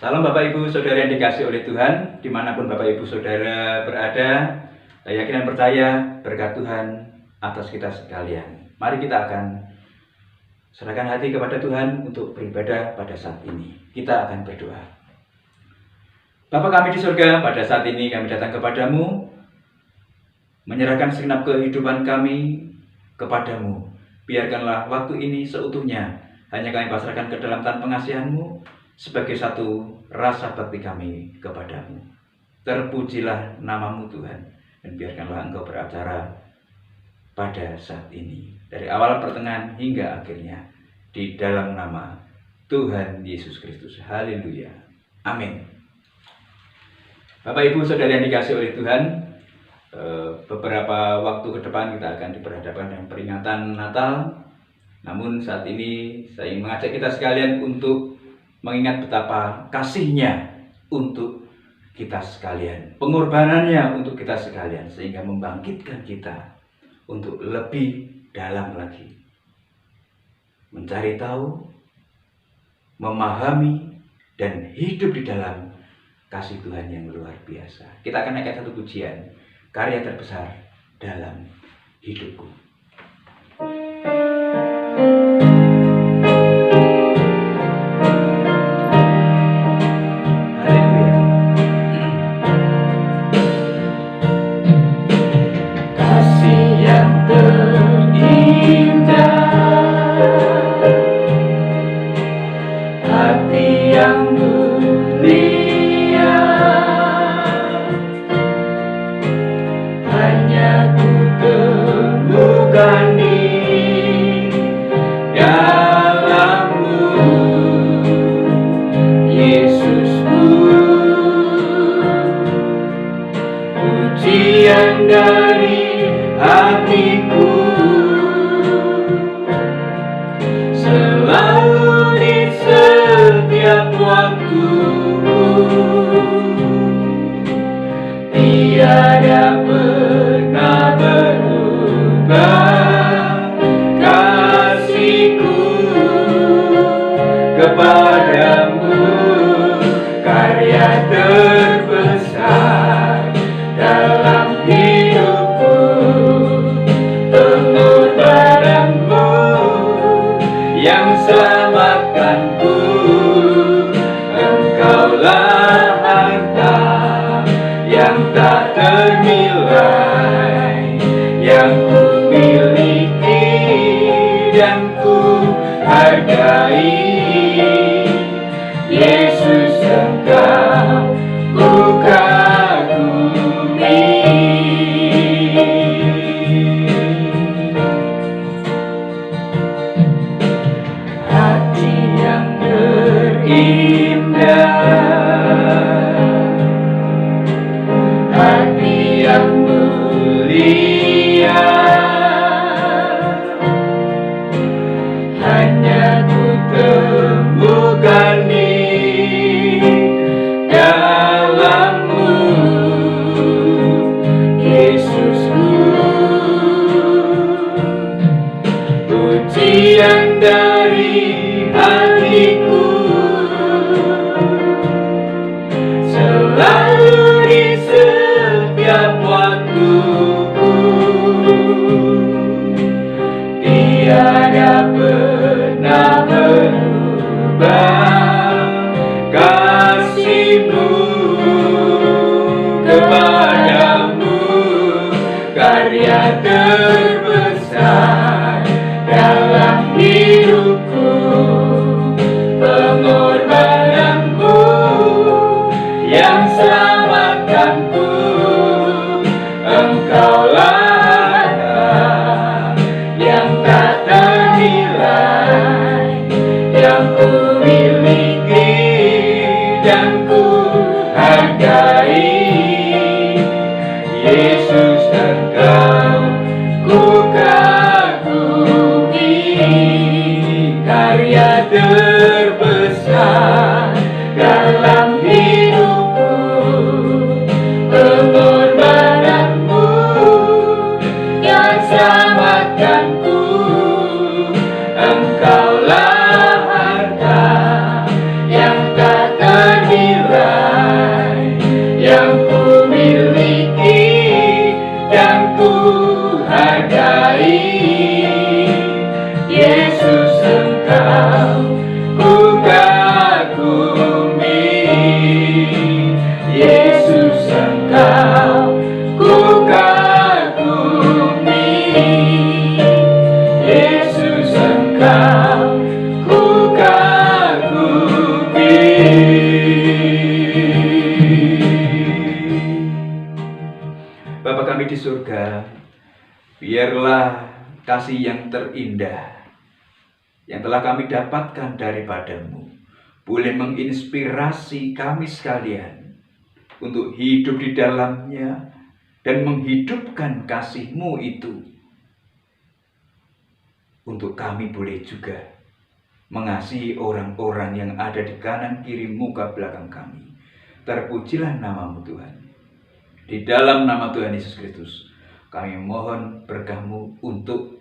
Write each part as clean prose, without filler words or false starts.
Salam Bapak Ibu Saudara yang dikasih oleh Tuhan, dimanapun Bapak Ibu Saudara berada. Saya yakin dan percaya berkat Tuhan atas kita sekalian. Mari kita akan serahkan hati kepada Tuhan untuk beribadah pada saat ini. Kita akan berdoa. Bapa kami di surga, pada saat ini kami datang kepadamu, menyerahkan segenap kehidupan kami kepadamu. Biarkanlah waktu ini seutuhnya hanya kami pasrahkan ke dalam tangan pengasihan-Mu sebagai satu rasa bakti kami kepadamu. Terpujilah namamu Tuhan, dan biarkanlah Engkau beracara pada saat ini, dari awal pertengahan hingga akhirnya, di dalam nama Tuhan Yesus Kristus. Haleluya. Amin. Bapak Ibu Saudara yang dikasih oleh Tuhan, beberapa waktu ke depan kita akan diperhadapkan dengan peringatan Natal. Namun saat ini saya ingin mengajak kita sekalian untuk mengingat betapa kasihnya untuk kita sekalian, pengorbanannya untuk kita sekalian, sehingga membangkitkan kita untuk lebih dalam lagi mencari tahu, memahami, dan hidup di dalam kasih Tuhan yang luar biasa. Kita akan naikkan satu pujian, karya terbesar dalam hidupku. Dari hatiku selalu di setiap waktu, tiada pernah berubah kasihku kepadamu. Karya terbesar dalam hidupku, pengorbananmu yang selamatkanku. Engkaulah harta yang tak ternilai, yang ku miliki dan ku hargai. Yesus, Engkau ku kagumi. Hati yang terindah, hati yang mulia, hanya ku temukan di dalammu, Yesusku. Pujian dari hatiku selalu di setiap waktuku, tiada pernah berubah kasihmu kepadamu. Karya terbesar dalam hidupku, pengorbananmu yang selamatkanku. Engkaulah yang tak ternilai, yang ku miliki dan ku hargai. Yesus, Engkau ku kagumi. Karya terbesar dalam hidupku, pengorbananmu yang selamatkanku. Engkaulah harta yang tak ternilai, di surga, biarlah kasih yang terindah yang telah kami dapatkan daripadamu boleh menginspirasi kami sekalian untuk hidup di dalamnya dan menghidupkan kasih-Mu itu untuk kami boleh juga mengasihi orang-orang yang ada di kanan kiri muka belakang kami. Terpujilah nama-Mu Tuhan. Di dalam nama Tuhan Yesus Kristus, kami mohon berkah-Mu untuk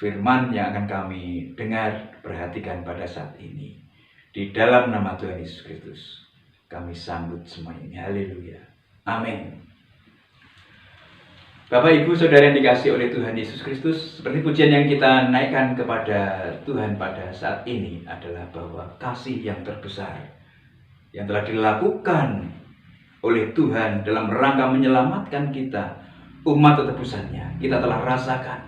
firman yang akan kami dengar, perhatikan pada saat ini. Di dalam nama Tuhan Yesus Kristus, kami sambut semua ini. Haleluya. Amin. Bapak, Ibu, Saudara yang dikasihi oleh Tuhan Yesus Kristus, seperti pujian yang kita naikkan kepada Tuhan pada saat ini adalah bahwa kasih yang terbesar yang telah dilakukan oleh Tuhan dalam rangka menyelamatkan kita, umat tetebusannya, kita telah rasakan,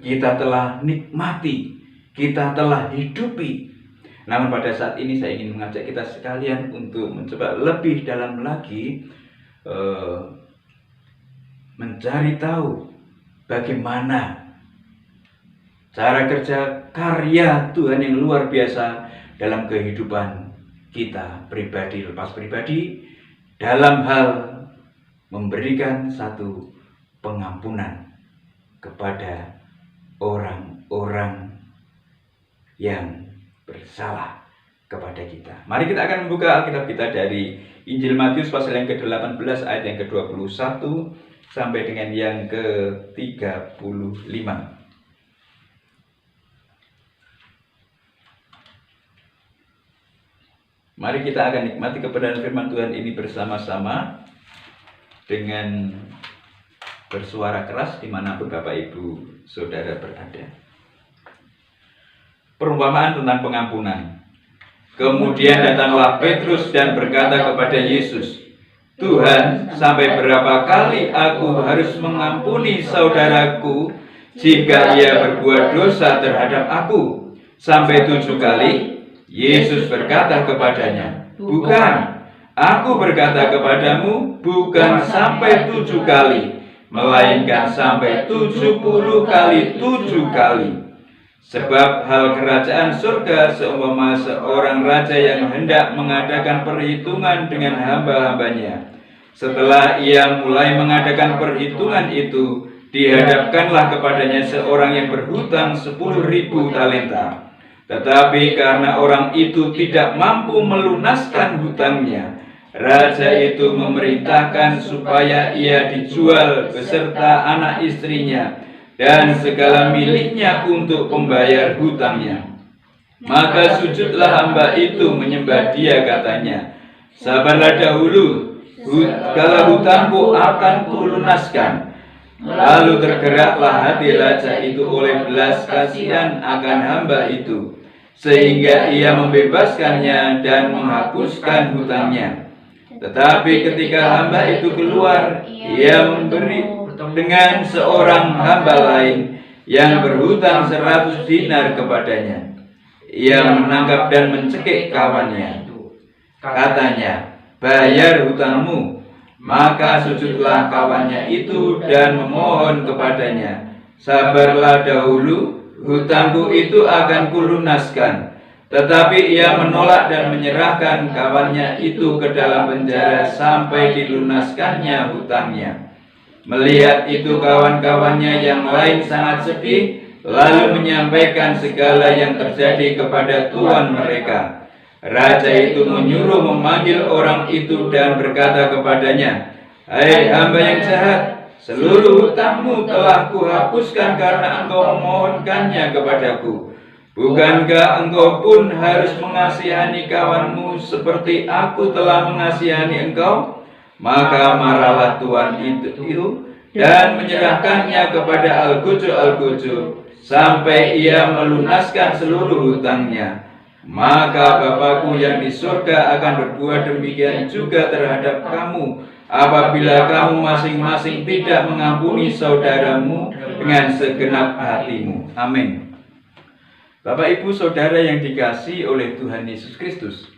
kita telah nikmati, kita telah hidupi. Namun pada saat ini saya ingin mengajak kita sekalian untuk mencoba lebih dalam lagi mencari tahu bagaimana cara kerja karya Tuhan yang luar biasa dalam kehidupan kita pribadi lepas pribadi dalam hal memberikan satu pengampunan kepada orang-orang yang bersalah kepada kita. Mari kita akan membuka Alkitab kita dari Injil Matius pasal yang ke-18 ayat yang ke-21 sampai dengan yang ke-35. Mari kita akan nikmati kebenaran firman Tuhan ini bersama-sama dengan bersuara keras dimanapun Bapak Ibu Saudara berada. Perumpamaan tentang pengampunan. Kemudian datanglah Petrus dan berkata kepada Yesus, "Tuhan, sampai berapa kali aku harus mengampuni saudaraku jika ia berbuat dosa terhadap aku? Sampai 7 kali?" Yesus berkata kepadanya, "Bukan, aku berkata kepadamu, bukan sampai 7 kali, melainkan sampai 70 kali 7 kali. Sebab hal kerajaan surga seumpama seorang raja yang hendak mengadakan perhitungan dengan hamba-hambanya. Setelah ia mulai mengadakan perhitungan itu, dihadapkanlah kepadanya seorang yang berhutang 10.000 talenta. Tetapi karena orang itu tidak mampu melunaskan hutangnya, raja itu memerintahkan supaya ia dijual beserta anak istrinya dan segala miliknya untuk pembayar hutangnya. Maka sujudlah hamba itu menyembah dia, katanya, 'Sabarlah dahulu, segala hutangku akan kulunaskan.' Lalu tergeraklah hati raja itu oleh belas kasihan akan hamba itu, sehingga ia membebaskannya dan menghapuskan hutangnya. Tetapi ketika hamba itu keluar, ia memberi dengan seorang hamba lain yang berhutang 100 dinar kepadanya. Ia menangkap dan mencekik kawannya. Katanya, 'Bayar hutangmu.' Maka sujudlah kawannya itu dan memohon kepadanya, 'Sabarlah dahulu, hutangku itu akan kulunaskan.' Tetapi ia menolak dan menyerahkan kawannya itu ke dalam penjara sampai dilunaskannya hutangnya. Melihat itu kawan-kawannya yang lain sangat sedih, lalu menyampaikan segala yang terjadi kepada tuan mereka. Raja itu menyuruh memanggil orang itu dan berkata kepadanya, 'Hai hamba yang jahat, seluruh hutangmu telah kuhapuskan karena engkau memohonkannya kepadaku. Bukankah engkau pun harus mengasihani kawanmu seperti aku telah mengasihani engkau?' Maka marahlah tuan itu dan menyerahkannya kepada algojo-algojo sampai ia melunaskan seluruh hutangnya. Maka Bapakku yang di surga akan berbuat demikian juga terhadap kamu, apabila kamu masing-masing tidak mengampuni saudaramu dengan segenap hatimu." Amin. Bapak, Ibu, Saudara yang dikasihi oleh Tuhan Yesus Kristus,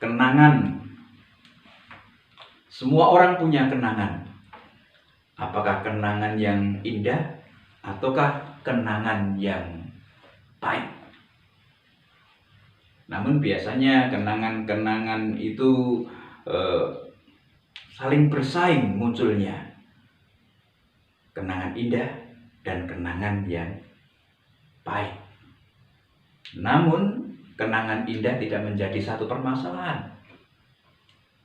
kenangan Semua orang punya kenangan. Apakah kenangan yang indah ataukah kenangan yang pahit? Namun biasanya kenangan-kenangan itu saling bersaing munculnya. Kenangan indah dan kenangan yang pahit. Namun kenangan indah tidak menjadi satu permasalahan.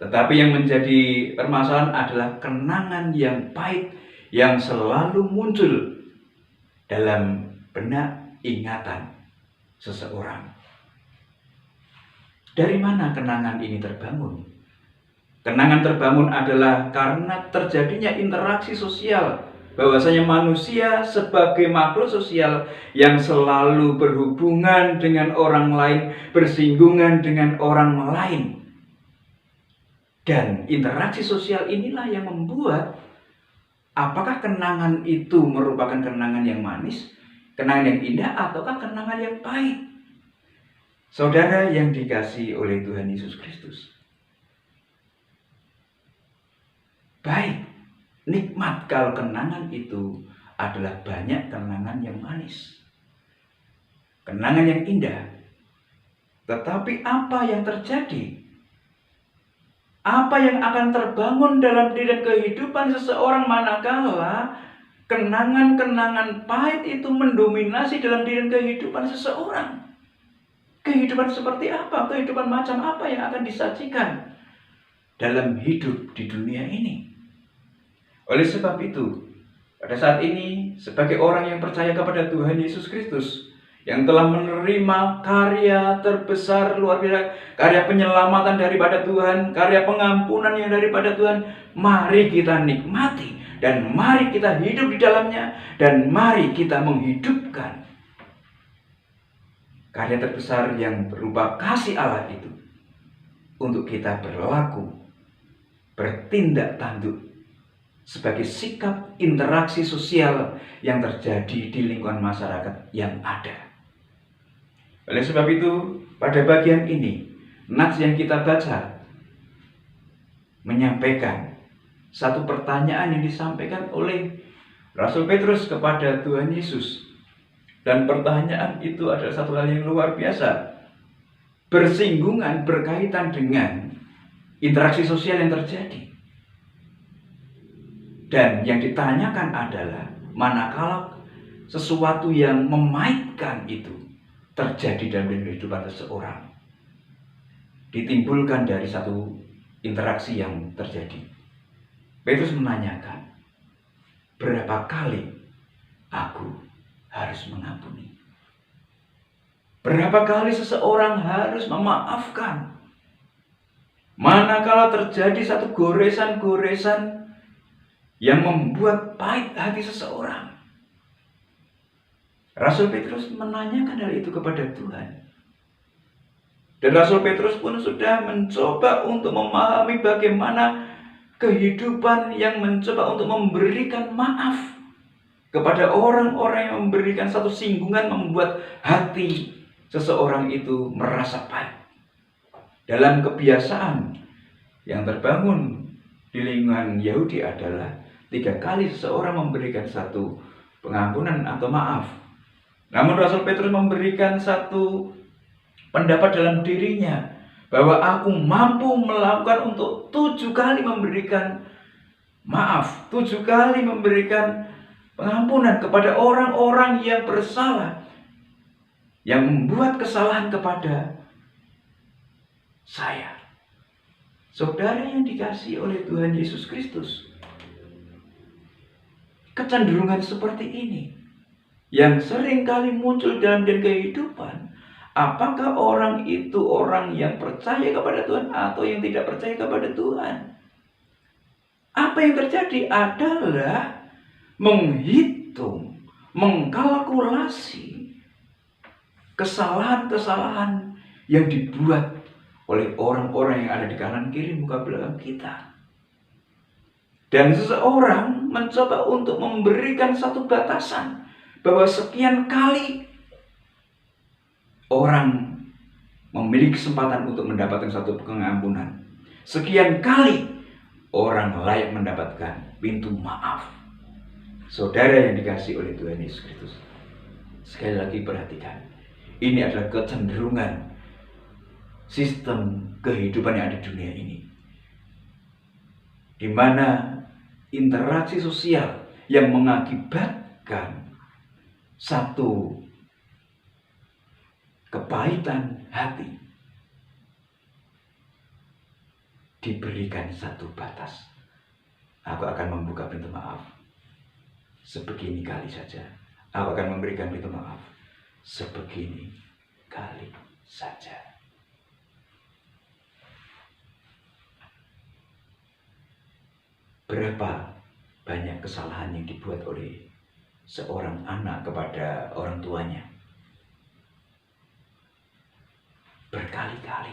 Tetapi yang menjadi permasalahan adalah kenangan yang pahit yang selalu muncul dalam benak ingatan seseorang. Dari mana kenangan ini terbangun? Kenangan terbangun adalah karena terjadinya interaksi sosial, bahwasanya manusia sebagai makhluk sosial yang selalu berhubungan dengan orang lain, bersinggungan dengan orang lain. Dan interaksi sosial inilah yang membuat apakah kenangan itu merupakan kenangan yang manis, kenangan yang indah, ataukah kenangan yang pahit. Saudara yang dikasihi oleh Tuhan Yesus Kristus, baik, nikmat kalau kenangan itu adalah banyak kenangan yang manis, kenangan yang indah. Tetapi apa yang terjadi? Apa yang akan terbangun dalam diri dan kehidupan seseorang manakala kenangan-kenangan pahit itu mendominasi dalam diri dan kehidupan seseorang? Kehidupan seperti apa? Kehidupan macam apa yang akan disajikan dalam hidup di dunia ini? Oleh sebab itu, pada saat ini sebagai orang yang percaya kepada Tuhan Yesus Kristus, yang telah menerima karya terbesar luar biasa, karya penyelamatan daripada Tuhan, karya pengampunan yang daripada Tuhan, mari kita nikmati dan mari kita hidup di dalamnya dan mari kita menghidupkan karya terbesar yang berupa kasih Allah itu untuk kita berlaku, bertindak tanduk sebagai sikap interaksi sosial yang terjadi di lingkungan masyarakat yang ada. Oleh sebab itu, pada bagian ini, nats yang kita baca menyampaikan satu pertanyaan yang disampaikan oleh Rasul Petrus kepada Tuhan Yesus. Dan pertanyaan itu adalah satu hal yang luar biasa, bersinggungan, berkaitan dengan interaksi sosial yang terjadi. Dan yang ditanyakan adalah, manakala sesuatu yang memaitkan itu terjadi dalam kehidupan seseorang, ditimbulkan dari satu interaksi yang terjadi. Petrus menanyakan, berapa kali aku harus mengampuni? Berapa kali seseorang harus memaafkan? Manakala terjadi satu goresan-goresan yang membuat pahit hati seseorang, Rasul Petrus menanyakan hal itu kepada Tuhan. Dan Rasul Petrus pun sudah mencoba untuk memahami bagaimana kehidupan yang mencoba untuk memberikan maaf kepada orang-orang yang memberikan satu singgungan, membuat hati seseorang itu merasa pahit. Dalam kebiasaan yang terbangun di lingkungan Yahudi adalah 3 kali seseorang memberikan satu pengampunan atau maaf. Namun Rasul Petrus memberikan satu pendapat dalam dirinya, bahwa aku mampu melakukan untuk 7 kali memberikan maaf, 7 kali memberikan pengampunan kepada orang-orang yang bersalah, yang membuat kesalahan kepada saya. Saudara yang dikasihi oleh Tuhan Yesus Kristus, kecenderungan seperti ini yang sering kali muncul dalam kehidupan, apakah orang itu orang yang percaya kepada Tuhan atau yang tidak percaya kepada Tuhan? Apa yang terjadi adalah menghitung, mengkalkulasi kesalahan-kesalahan yang dibuat oleh orang-orang yang ada di kanan kiri muka belakang kita. Dan seseorang mencoba untuk memberikan satu batasan, bahwa sekian kali orang memiliki kesempatan untuk mendapatkan satu pengampunan. Sekian kali orang layak mendapatkan pintu maaf. Saudara yang dikasihi oleh Tuhan Yesus Kristus, sekali lagi perhatikan, ini adalah kecenderungan sistem kehidupan yang ada di dunia ini, di mana interaksi sosial yang mengakibatkan satu kepahitan hati diberikan satu batas. Aku akan membuka pintu maaf sebegini kali saja. Aku akan memberikan pintu maaf sebegini kali saja. Berapa banyak kesalahan yang dibuat oleh seorang anak kepada orang tuanya? Berkali-kali.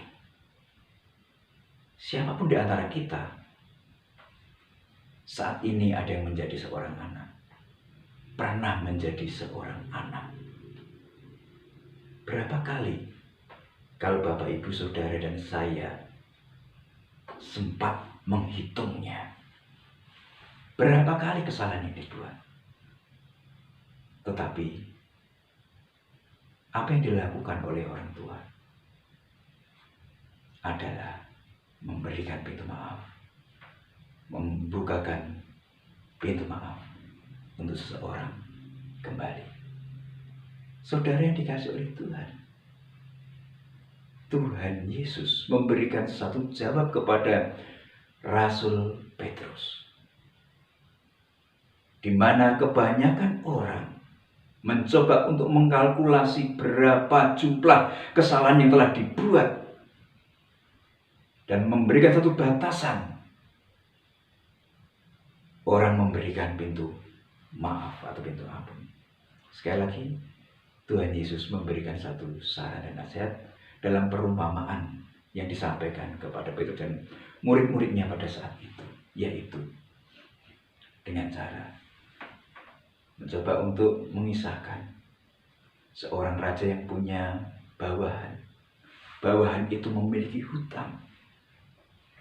Siapapun di antara kita saat ini ada yang menjadi seorang anak, pernah menjadi seorang anak. Berapa kali kalau Bapak Ibu Saudara dan saya sempat menghitungnya, berapa kali kesalahan yang dibuat? Tetapi apa yang dilakukan oleh orang tua adalah memberikan pintu maaf, membukakan pintu maaf untuk seseorang kembali. Saudara yang dikasihi oleh Tuhan, Tuhan Yesus memberikan satu jawab kepada Rasul Petrus, di mana kebanyakan orang mencoba untuk mengkalkulasi berapa jumlah kesalahan yang telah dibuat dan memberikan satu batasan. Orang memberikan pintu maaf atau pintu ampun. Sekali lagi, Tuhan Yesus memberikan satu saran dan nasihat dalam perumpamaan yang disampaikan kepada Petrus dan murid-muridnya pada saat itu, yaitu dengan cara mencoba untuk mengisahkan seorang raja yang punya bawahan. Bawahan itu memiliki hutang.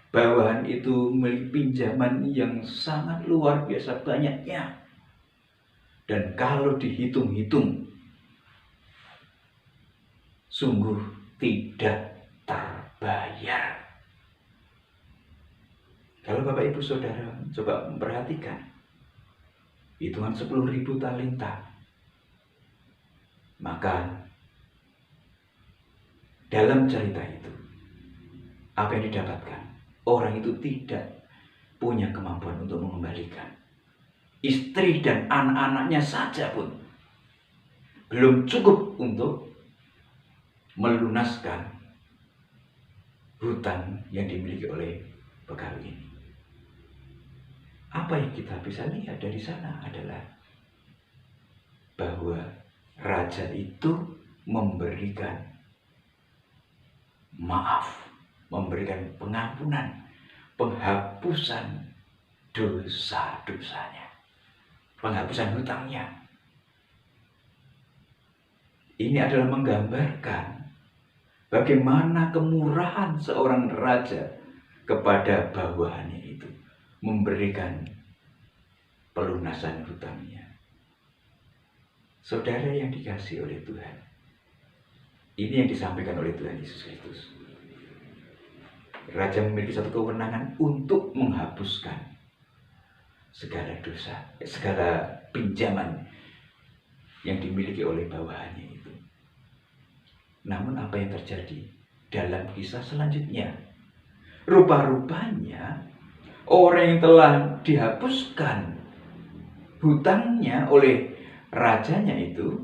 Bawahan itu memiliki pinjaman yang sangat luar biasa banyaknya. Dan kalau dihitung-hitung, sungguh tidak terbayar. Kalau Bapak Ibu Saudara coba memperhatikan hitungan 10.000 talenta, maka dalam cerita itu apa yang didapatkan? Orang itu tidak punya kemampuan untuk mengembalikan. Istri dan anak-anaknya saja pun belum cukup untuk melunaskan hutang yang dimiliki oleh pegawai ini. Apa yang kita bisa lihat dari sana adalah bahwa raja itu memberikan maaf, memberikan pengampunan, penghapusan dosa-dosanya, penghapusan hutangnya. Ini adalah menggambarkan bagaimana kemurahan seorang raja kepada bawahannya itu, memberikan pelunasan hutangnya. Saudara yang dikasihi oleh Tuhan, ini yang disampaikan oleh Tuhan Yesus Kristus. Raja memiliki satu kewenangan untuk menghapuskan segala dosa, segala pinjaman yang dimiliki oleh bawahannya itu. Namun apa yang terjadi dalam kisah selanjutnya? Rupa-rupanya orang yang telah dihapuskan hutangnya oleh rajanya itu,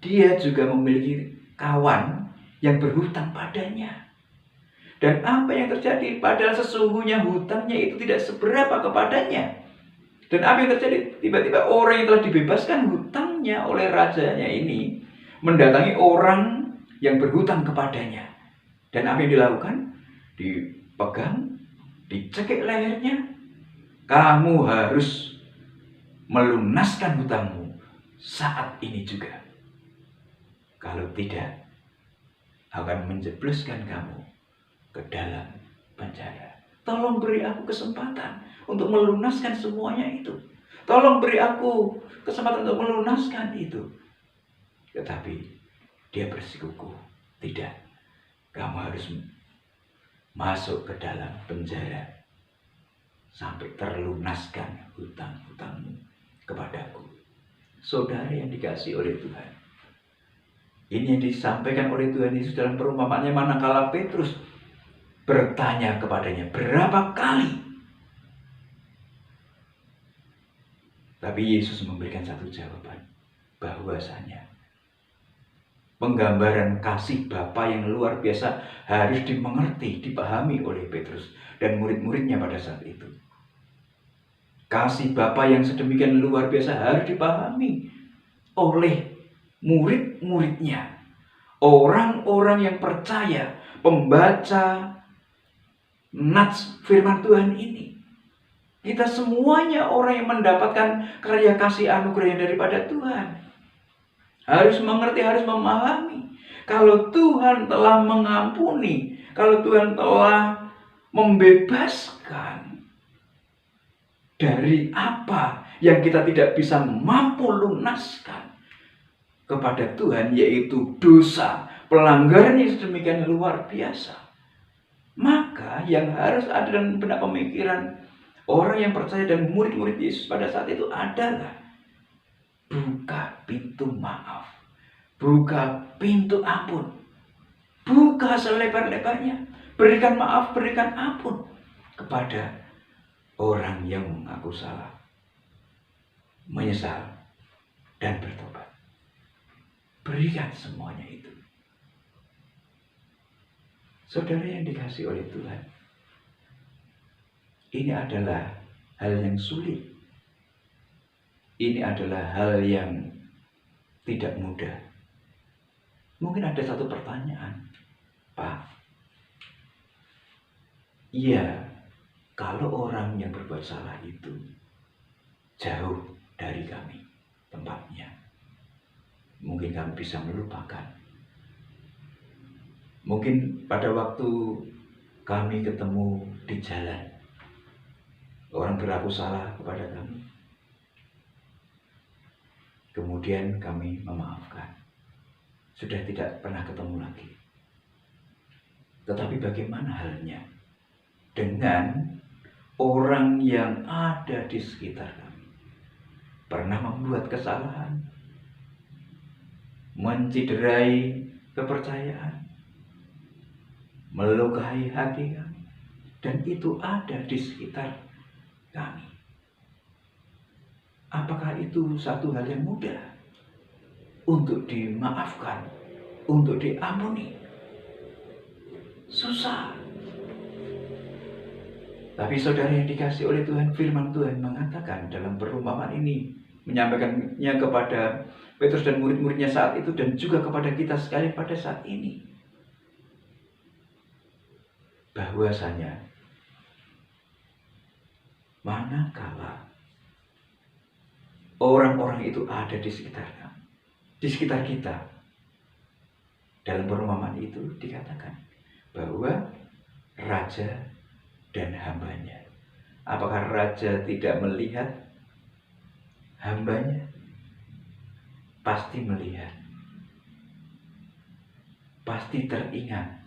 dia juga memiliki kawan yang berhutang padanya. Dan apa yang terjadi? Padahal sesungguhnya hutangnya itu tidak seberapa kepadanya. Dan apa yang terjadi? Tiba-tiba orang yang telah dibebaskan hutangnya oleh rajanya ini mendatangi orang yang berhutang kepadanya. Dan apa yang dilakukan? Dipegang, dicekik lehernya. Kamu harus melunaskan hutangmu saat ini juga. Kalau tidak, akan menjebloskan kamu ke dalam penjara. Tolong beri aku kesempatan untuk melunaskan semuanya itu. Tolong beri aku kesempatan untuk melunaskan itu. Tetapi dia bersikukuh, tidak. Kamu harus masuk ke dalam penjara sampai terlunaskan hutang-hutangmu kepadaku. Saudara yang dikasihi oleh Tuhan, ini yang disampaikan oleh Tuhan Yesus dalam perumpamaannya manakala Petrus bertanya kepadanya berapa kali. Tapi Yesus memberikan satu jawaban, bahwasanya penggambaran kasih Bapa yang luar biasa harus dimengerti, dipahami oleh Petrus dan murid-muridnya pada saat itu. Kasih Bapa yang sedemikian luar biasa harus dipahami oleh murid-muridnya. Orang-orang yang percaya, pembaca nats firman Tuhan ini. Kita semuanya orang yang mendapatkan karya kasih anugerah yang daripada Tuhan. Harus mengerti, harus memahami. Kalau Tuhan telah mengampuni, kalau Tuhan telah membebaskan dari apa yang kita tidak bisa mampu lunaskan kepada Tuhan, yaitu dosa, pelanggaran yang sedemikian luar biasa, maka yang harus ada dalam benak pemikiran orang yang percaya dan murid-murid Yesus pada saat itu adalah buka pintu maaf, buka pintu ampun, buka selebar-lebarnya, berikan maaf, berikan ampun kepada orang yang mengaku salah, menyesal, dan bertobat. Berikan semuanya itu. Saudara yang dikasihi oleh Tuhan, ini adalah hal yang sulit. Ini adalah hal yang tidak mudah. Mungkin ada satu pertanyaan, Pak. Iya, kalau orang yang berbuat salah itu jauh dari kami tempatnya, mungkin kami bisa melupakan. Mungkin pada waktu kami ketemu di jalan, orang berlaku salah kepada kami, kemudian kami memaafkan. Sudah tidak pernah ketemu lagi. Tetapi bagaimana halnya dengan orang yang ada di sekitar kami? Pernah membuat kesalahan, menciderai kepercayaan, melukai hati kami, dan itu ada di sekitar kami. Apakah itu satu hal yang mudah untuk dimaafkan, untuk diampuni? Susah. Tapi saudara yang dikasihi oleh Tuhan, firman Tuhan mengatakan dalam perumpamaan ini, menyampaikannya kepada Petrus dan murid-muridnya saat itu, dan juga kepada kita sekalian pada saat ini, bahwasanya manakala orang-orang itu ada di sekitar kita, dalam perumpamaan itu dikatakan bahwa raja dan hambanya. Apakah raja tidak melihat hambanya? Pasti melihat, pasti teringat.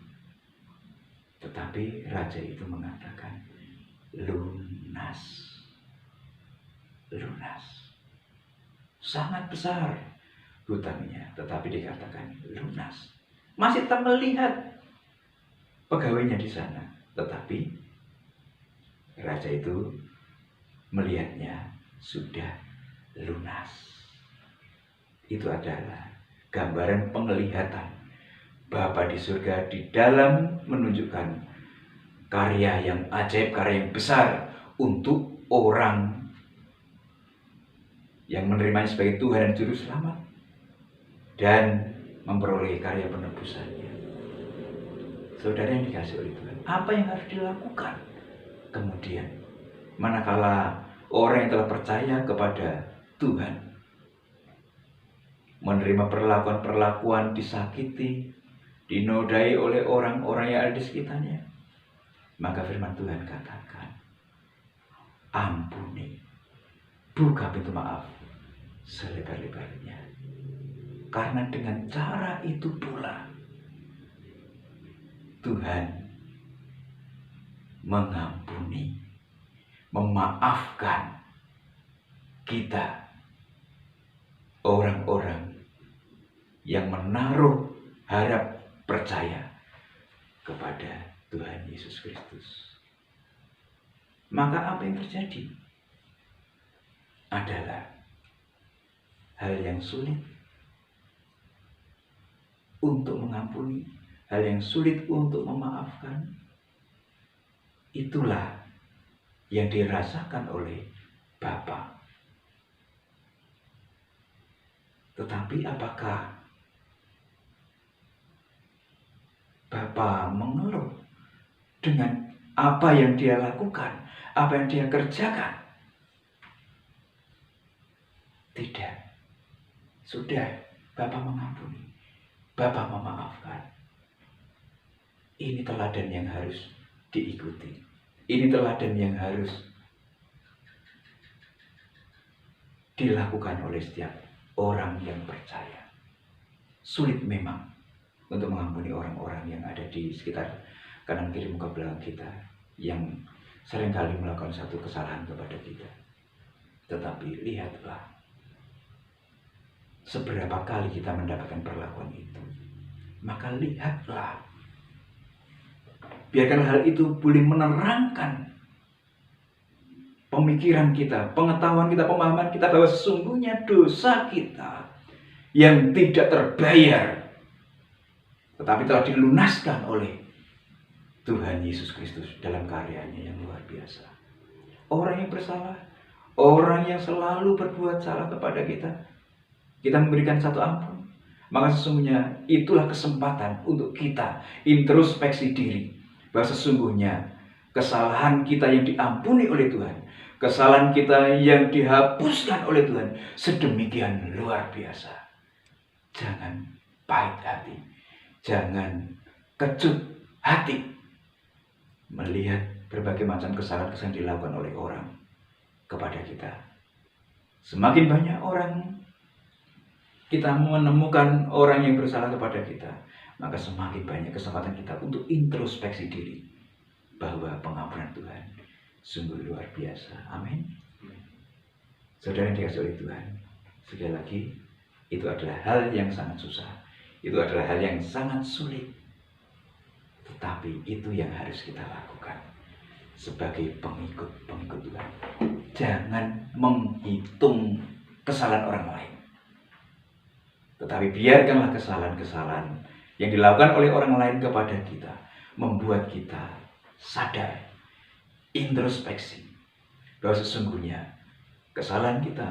Tetapi raja itu mengatakan lunas. Sangat besar hutangnya, tetapi dikatakan lunas. Masih tak melihat pegawainya di sana, tetapi raja itu melihatnya sudah lunas. Itu adalah gambaran penglihatan Bapa di surga di dalam menunjukkan karya yang ajaib, karya yang besar untuk orang yang menerimanya sebagai Tuhan dan Juru Selamat dan memperoleh karya penebusannya. Saudara yang dikasihi oleh Tuhan, apa yang harus dilakukan kemudian manakala orang yang telah percaya kepada Tuhan menerima perlakuan-perlakuan, disakiti, dinodai oleh orang-orang yang ada di sekitarnya? Maka firman Tuhan katakan, ampuni, buka pintu maaf selebar-lebarnya. Karena dengan cara itu pula Tuhan mengampuni, memaafkan kita, orang-orang yang menaruh harap percaya kepada Tuhan Yesus Kristus. Maka apa yang terjadi adalah hal yang sulit untuk mengampuni, hal yang sulit untuk memaafkan. Itulah yang dirasakan oleh Bapa. Tetapi apakah Bapa mengeluh dengan apa yang dia lakukan, apa yang dia kerjakan? Tidak. Sudah, Bapa mengampuni, Bapa memaafkan. Ini teladan yang harus diikuti. Ini teladan yang harus dilakukan oleh setiap orang yang percaya. Sulit memang untuk mengampuni orang-orang yang ada di sekitar kanan kiri muka belakang kita, yang seringkali melakukan satu kesalahan kepada kita. Tetapi lihatlah seberapa kali kita mendapatkan perlakuan itu. Maka lihatlah, biarkan hal itu boleh menerangkan pemikiran kita, pengetahuan kita, pemahaman kita bahwa sesungguhnya dosa kita yang tidak terbayar tetapi telah dilunaskan oleh Tuhan Yesus Kristus dalam karyanya yang luar biasa. Orang yang bersalah, orang yang selalu berbuat salah kepada kita, kita memberikan satu ampun, maka sesungguhnya itulah kesempatan untuk kita introspeksi diri, bahwa sesungguhnya kesalahan kita yang diampuni oleh Tuhan, kesalahan kita yang dihapuskan oleh Tuhan sedemikian luar biasa. Jangan pahit hati, jangan kecut hati melihat berbagai macam kesalahan-kesalahan dilakukan oleh orang kepada kita. Semakin banyak orang kita menemukan orang yang bersalah kepada kita, maka semakin banyak kesempatan kita untuk introspeksi diri bahwa pengampunan Tuhan sungguh luar biasa. Amin. Saudara yang dikasihi oleh Tuhan, sekali lagi, itu adalah hal yang sangat susah, itu adalah hal yang sangat sulit, tetapi itu yang harus kita lakukan sebagai pengikut Tuhan. Jangan menghitung kesalahan orang lain, tetapi biarkanlah kesalahan-kesalahan yang dilakukan oleh orang lain kepada kita membuat kita sadar, introspeksi, bahwa sesungguhnya kesalahan kita,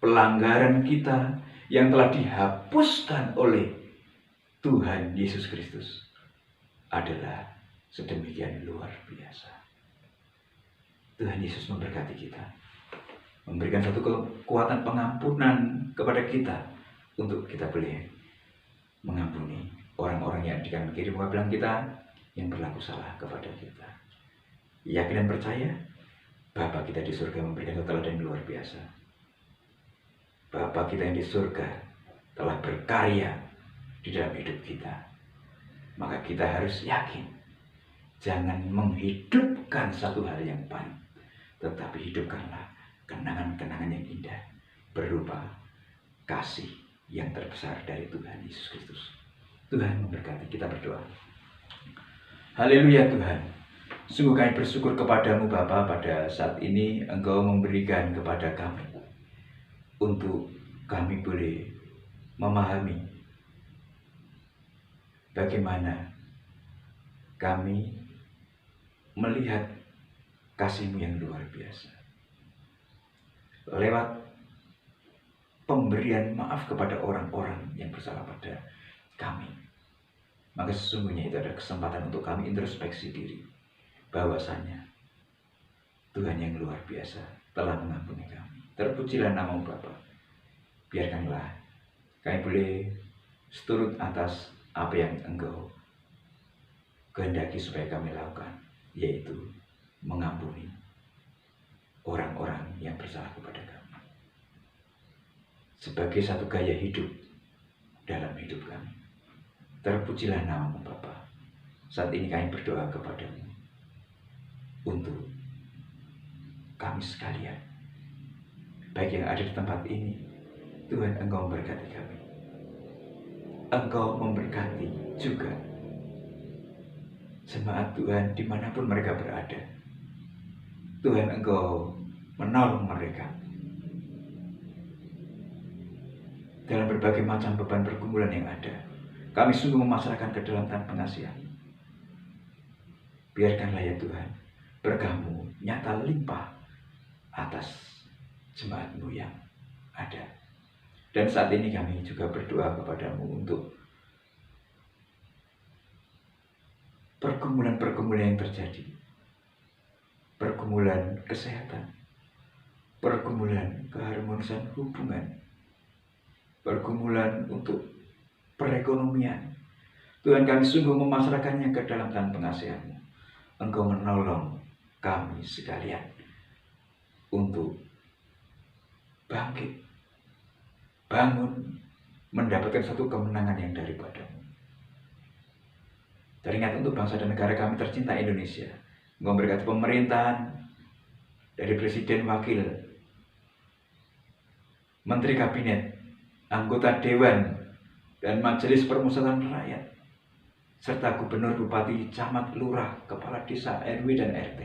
pelanggaran kita yang telah dihapuskan oleh Tuhan Yesus Kristus adalah sedemikian luar biasa. Tuhan Yesus memberkati kita, memberikan satu kekuatan pengampunan kepada kita untuk kita boleh mengampuni orang-orang yang di kanan kiri muka belakang kita yang berlaku salah kepada kita. Yakin dan percaya, Bapa kita di surga memberikan teladan yang luar biasa. Bapa kita yang di surga telah berkarya di dalam hidup kita. Maka kita harus yakin, jangan menghidupkan satu hal yang pahit, tetapi hidupkanlah kenangan-kenangan yang indah berupa kasih yang terbesar dari Tuhan Yesus Kristus. Tuhan memberkati. Kita berdoa. Haleluya Tuhan. Sungguh kami bersyukur kepadamu Bapa, pada saat ini Engkau memberikan kepada kami untuk kami boleh memahami bagaimana kami melihat kasih-Mu yang luar biasa lewat pemberian maaf kepada orang-orang yang bersalah pada kami. Maka sesungguhnya itu ada kesempatan untuk kami introspeksi diri, bahwasanya Tuhan yang luar biasa telah mengampuni kami. Terpujilah nama-Mu Bapa. Biarkanlah kami boleh seturut atas apa yang Engkau kehendaki supaya kami lakukan. yaitu mengampuni orang-orang yang bersalah kepada kami. Sebagai satu gaya hidup dalam hidup kami. Terpujilah nama-Mu Bapa. Saat ini kami berdoa kepadamu untuk kami sekalian, baik yang ada di tempat ini. Tuhan, Engkau memberkati kami. Engkau memberkati juga jemaat Tuhan dimanapun mereka berada. Tuhan, Engkau menolong mereka dalam berbagai macam beban pergumulan yang ada. Kami sungguh memasrahkan ke dalam tangan pengasihan. Biarkanlah ya Tuhan, berkah-Mu nyata limpah atas jemaat-Mu yang ada. Dan saat ini kami juga berdoa kepadamu untuk pergumulan-pergumulan yang terjadi. Pergumulan kesehatan, pergumulan keharmonisan hubungan, pergumulan untuk perekonomian. Tuhan, kami sungguh memasrahkannya ke dalam tangan pengasihan-Mu. Engkau menolong kami sekalian untuk bangkit, bangun, mendapatkan satu kemenangan yang daripada-Mu. Teringat untuk bangsa dan negara kami tercinta Indonesia. Engkau berkati pemerintahan dari presiden, wakil, menteri kabinet, anggota dewan, dan majelis permusyawaratan rakyat, serta gubernur, bupati, camat, lurah, kepala desa, RW dan RT,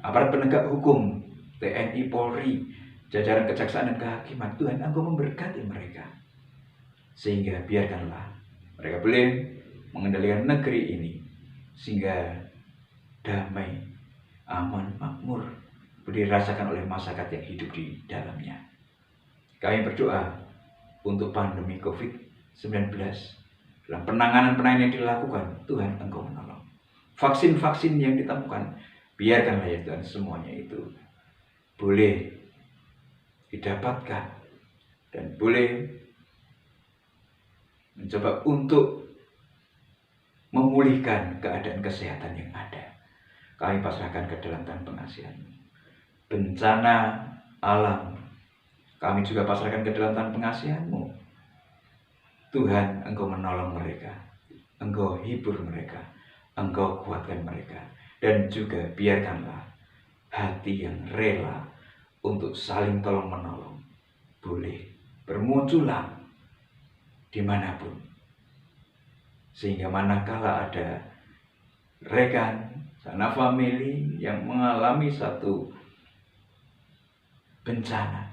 aparat penegak hukum, TNI, Polri, jajaran kejaksaan dan kehakiman. Tuhan, Engkau memberkati mereka, sehingga biarkanlah mereka boleh mengendalikan negeri ini, sehingga damai, aman, makmur boleh dirasakan oleh masyarakat yang hidup di dalamnya. Kami berdoa untuk pandemi COVID-19, dalam penanganan yang dilakukan, Tuhan, Engkau menolong. Vaksin-vaksin yang ditemukan, biarkanlah ya Tuhan, semuanya itu boleh didapatkan dan boleh mencoba untuk memulihkan keadaan kesehatan yang ada. Kami pasrahkan ke dalam tangan pengasihan-Mu. Bencana alam, kami juga pasrahkan ke dalam tangan pengasihan-Mu. Tuhan, Engkau menolong mereka, Engkau hibur mereka, Engkau kuatkan mereka, dan juga biarkanlah hati yang rela untuk saling tolong menolong boleh bermunculan dimanapun, sehingga manakala ada rekan, sanak famili yang mengalami satu bencana,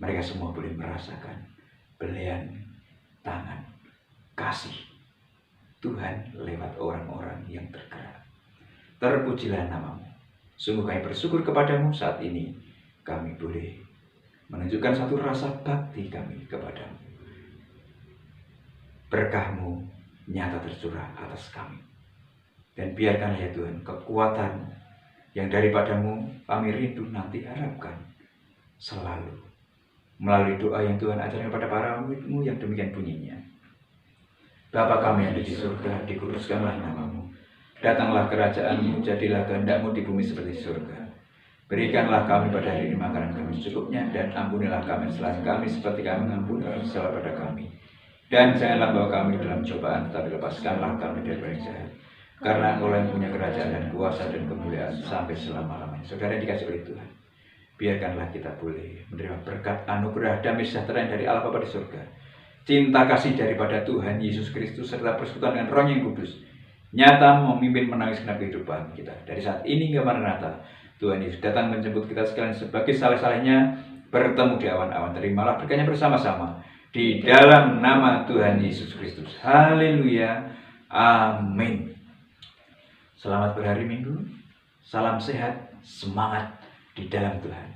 mereka semua boleh merasakan belian tangan kasih Tuhan lewat orang-orang yang tergerak. Terpujilah nama-Mu. Sungguh kami bersyukur kepadamu saat ini. Kami boleh menunjukkan satu rasa bakti kami kepadamu. Berkah-Mu nyata tercurah atas kami. Dan biarkanlah ya Tuhan, kekuatan yang daripadamu kami rindu nanti harapkan selalu melalui doa yang Tuhan ajarkan kepada para murid-Mu yang demikian bunyinya. Bapa kami yang ada di surga, dikuduskanlah nama-Mu. Datanglah kerajaan-Mu, jadilah kehendak-Mu di bumi seperti di surga. Berikanlah kami pada hari ini makanan kami secukupnya, dan ampunilah kami kesalahan kami seperti kami mengampuni orang salah pada kami. Dan janganlah bawa kami dalam cobaan, tetapi lepaskanlah kami dari yang jahat. Karena Engkau yang punya kerajaan dan kuasa dan kemuliaan sampai selama-lamanya. Saudara yang dikasih oleh Tuhan, biarkanlah kita boleh menerima berkat anugerah damai sejahtera dari Allah Bapa di surga, cinta kasih daripada Tuhan Yesus Kristus, serta persekutuan dengan Roh yang kudus nyata memimpin menangis genap kehidupan kita dari saat ini hingga Maranatha. Tuhan Yesus datang menjemput kita sekalian sebagai saleh-salehnya bertemu di awan-awan. Terimalah berkahnya bersama-sama di dalam nama Tuhan Yesus Kristus. Haleluya, amin. Selamat berhari Minggu, salam sehat, semangat di dalam Tuhan.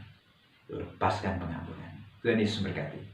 Lepaskan pengampunan. Tuhan Yesus memberkati.